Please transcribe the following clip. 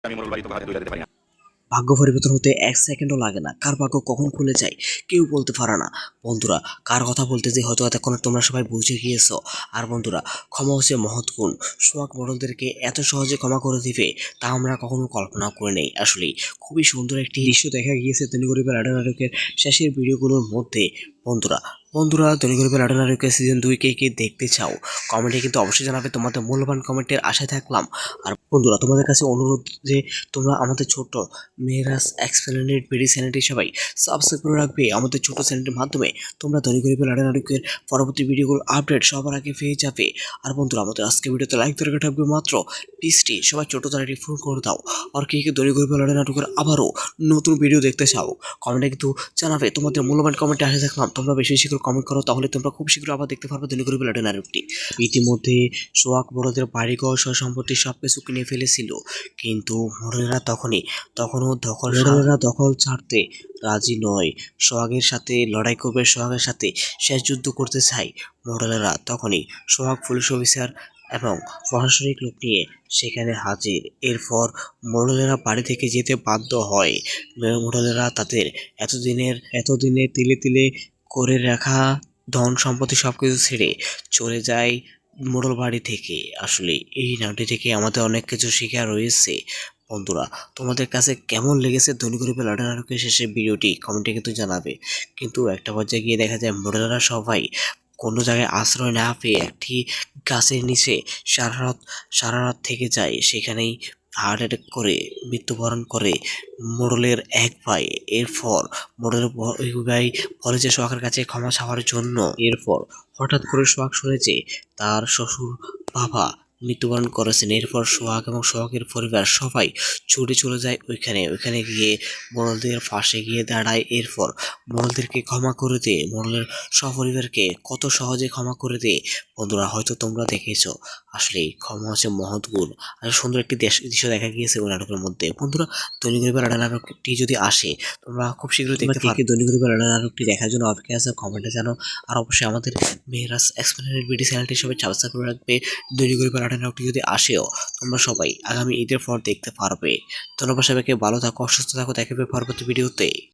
আমি মোড়ল বাড়ি তো হাতে তুলে দিতে পারি না। ভাগ্য পরিবর্তন হতে 1 সেকেন্ডও লাগে না। কার ভাগ্য কখন খুলে যায় কেউ বলতে পারে না। বন্ধুরা, কার কথা বলতেছি হয়তো এতক্ষণ তোমরা সবাই বুঝে গিয়েছো। আর বন্ধুরা, ক্ষমা হচ্ছে মহৎ গুণ। সোহাগ মডেলদেরকে এত সহজে ক্ষমা করে দিবে তা আমরা কখনো কল্পনা করে নেই। আসলেই খুবই সুন্দর একটি দৃশ্য দেখা গিয়েছে ধনী গরিবের আড্ডা নাটকের শেষের ভিডিওগুলোর মধ্যে। বন্ধুরা বন্ধুরা ধনী গরিবের আড্ডা নাটকের সিজন 2 কে দেখতে চাও কমেন্টে কিন্তু অবশ্যই জানাবে। তোমাদের মূল্যবান কমেন্টের আশায় থাকলাম। আর বন্ধুরা, তোমাদের কাছে অনুরোধ যে তোমরা আমাদের ছোট মেয়েরাস এক্সপ্লেনেড ভিডিও চ্যানেলটি সবাই সাবস্ক্রাইব করে রাখবে। আমাদের ছোট চ্যানেলের মাধ্যমে তোমরা ধনী গরিবের আড্ডা নাটকের পরবর্তী ভিডিওগুলো আপডেট সবার আগে পেয়ে যাবে। আর বন্ধুরা, আমাদের আজকে ভিডিওতে লাইক দরকার থাকবে মাত্র 20টি। সবাই ছোট চ্যানেলটি ফোন করে দাও। আর কে কে ধনী গরিবের আড্ডা নাটকের আবারও নতুন ভিডিও দেখতে চাও কমেন্টে কিন্তু জানাবে। তোমাদের মূল্যবান কমেন্টে আসে থাকলাম। তোমরা বেশি বেশি করে কমেন্ট করো, তাহলে তোমরা খুব শীঘ্র আবার দেখতে পারবে ধনী গরিবের আড্ডা নাটকটি। ইতিমধ্যে সোহাগ বড়দের বাড়িঘর সহ সম্পত্তি সবকিছু কিনে ফেলেছিল, কিন্তু মোড়লেরা তখনও মোড়লেরা দখল ছাড়তে রাজি নয়। সোহাগের সাথে লড়াই করবে, সোহাগের সাথে শেষ যুদ্ধ করতে চায় মোড়লেরা। তখনই সোহাগ পুলিশ অফিসার এবং প্রশাসনিক লোক নিয়ে সেখানে হাজির। এরপর মোড়লেরা বাড়ি থেকে যেতে বাধ্য হয়। মোড়লেরা তাদের এতদিনে তিলে তিলে করে রাখা ধন সম্পত্তি সবকিছু ছেড়ে চলে যায় মোড়ল বাড়ি থেকে। আসলে এই নামটি থেকে আমাদের অনেক কিছু শেখা রয়েছে। বন্ধুরা, তোমাদের কাছে কেমন লেগেছে ধনী গরিবের লড়াই নাটকের শেষে ভিডিওটি কমেন্টে কিন্তু জানাবে। কিন্তু একটা পর্যায়ে গিয়ে দেখা যায় মোড়লেরা সবাই কোনো জায়গায় আশ্রয় না পেয়ে একটি গাছের নিচে সারা রাত থেকে যায়। সেখানেই হার্ট অ্যাটাক করে মৃত্যুবরণ করে মোড়লের এক ভাই। এরপর মোড়লের ওই ভাই বলে যে সোহাগের কাছে ক্ষমা চাওয়ার জন্য। এরপর হঠাৎ করে সোহাগ শুনে যে তার শ্বশুর বাবা মৃত্যুবরণ করেছেন। এরপর সোহাগ এবং সোহাগের পরিবার সবাই ছুটে চলে যায় ওইখানে গিয়ে মোড়লদের পাশে গিয়ে দাঁড়ায়। এরপর মোড়লদেরকে ক্ষমা করে দে, মোড়লের সপরিবারকে কত সহজে ক্ষমা করে দে। বন্ধুরা, হয়তো তোমরা দেখেছো। আসলে ক্ষমা হচ্ছে মহৎ গুণ। আর সুন্দর একটি দৃশ্য দেখা গিয়েছে ওই নাটকের মধ্যে। বন্ধুরা, ধনী গরিবের আড্ডা নাটকটি যদি আসে তোমরা খুব শীঘ্রই দেখতে পারবে। ধনী গরিবের আড্ডা নাটকটি দেখার জন্য অপেক্ষা আছে, কমেন্টে জানো। আর অবশ্যই আমাদের মেহরাজ এক্সপ্লেনেড ভিডিও চ্যানেলটি সবাই সাবস্ক্রাইব করে রাখবে। ধনী গরিবের আড্ডা নাটকটি যদি আসেও তোমরা সবাই আগামী ঈদের পর দেখতে পারবে। ধন্যবাদ সবাইকে, ভালো থাকো, সুস্থ থাকো, দেখা হবে পরবর্তী ভিডিওতে।